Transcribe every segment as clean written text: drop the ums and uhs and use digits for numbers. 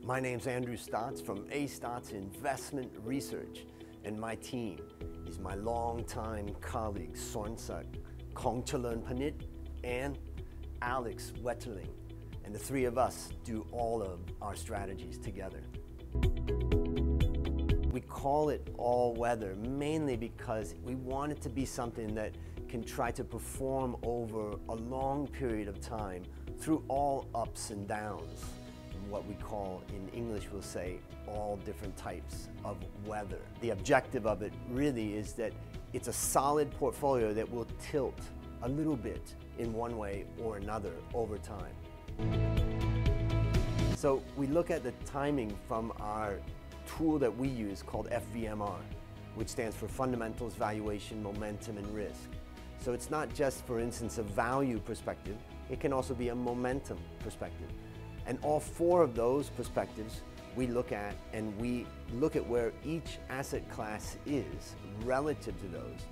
My name's Andrew Stotz from A.Stotz Investment Research, and my team is my longtime colleagues Sornsak, Kongchaler'n Panit, and Alex Wetterling, and the three of us do all of our strategies together. We call it all weather mainly because we want it to be something that can try to perform over a long period of time through all ups and downs. What we call in English, we'll say all different types of weather. The objective of it really is that it's a solid portfolio that will tilt a little bit in one way or another over time. So we look at the timing from our tool that we use called FVMR, which stands for Fundamentals, Valuation, Momentum, and Risk. So it's not just, for instance, a value perspective, it can also be a momentum perspective. And all four of those perspectives we look at, and we look at where each asset class is relative to those.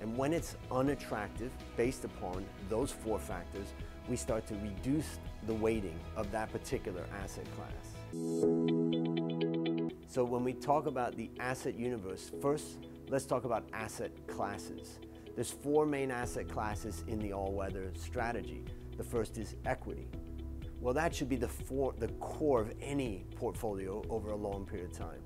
And when it's unattractive, based upon those four factors, we start to reduce the weighting of that particular asset class. So when we talk about the asset universe, first, let's talk about asset classes. There's four main asset classes in the all-weather strategy. The first is equity. Well, that should be the core of any portfolio over a long period of time.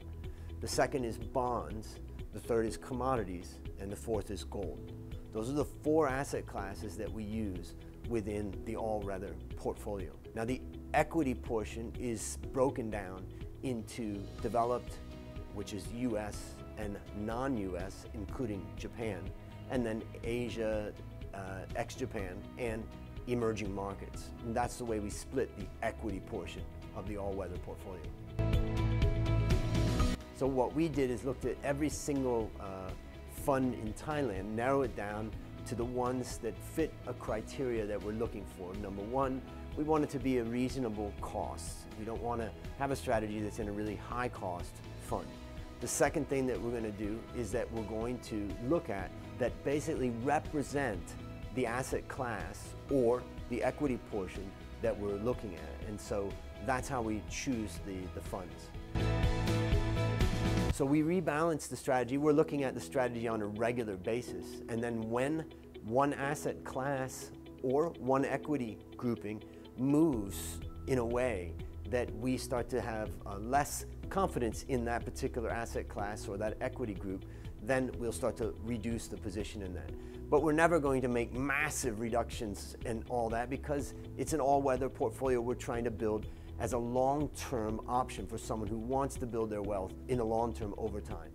The second is bonds, the third is commodities, and the fourth is gold. Those are the four asset classes that we use within the all-weather portfolio. Now, the equity portion is broken down into developed, which is US, and non-US, including Japan, and then Asia, ex-Japan, and emerging markets. And that's the way we split the equity portion of the all-weather portfolio. So what we did is looked at every single fund in Thailand, narrow it down to the ones that fit a criteria that we're looking for. Number one, we want it to be a reasonable cost. We don't want to have a strategy that's in a really high cost fund. The second thing that we're going to do is that we're going to look at that basically represent the asset class or the equity portion that we're looking at. And so that's how we choose the funds. So we rebalance the strategy. We're looking at the strategy on a regular basis. And then when one asset class or one equity grouping moves in a way that we start to have less confidence in that particular asset class or that equity group, then we'll start to reduce the position in that. But we're never going to make massive reductions in all that because it's an all-weather portfolio we're trying to build as a long-term option for someone who wants to build their wealth in the long term over time.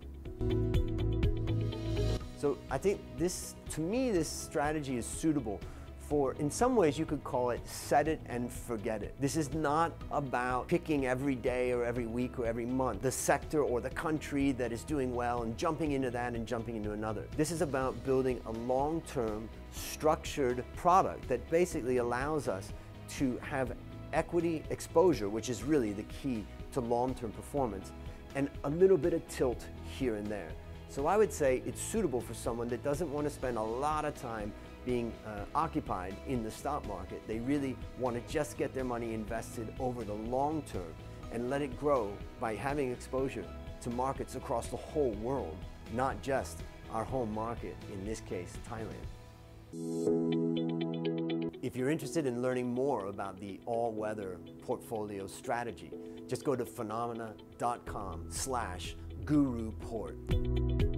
So I think to me, this strategy is suitable for, in some ways you could call it set it and forget it. This is not about picking every day or every week or every month the sector or the country that is doing well and jumping into that and jumping into another. This is about building a long-term structured product that basically allows us to have equity exposure, which is really the key to long-term performance, and a little bit of tilt here and there. So I would say it's suitable for someone that doesn't want to spend a lot of time being occupied in the stock market. They really want to just get their money invested over the long term and let it grow by having exposure to markets across the whole world, not just our home market, in this case, Thailand. If you're interested in learning more about the all-weather portfolio strategy, just go to phenomena.com/GURUPORT.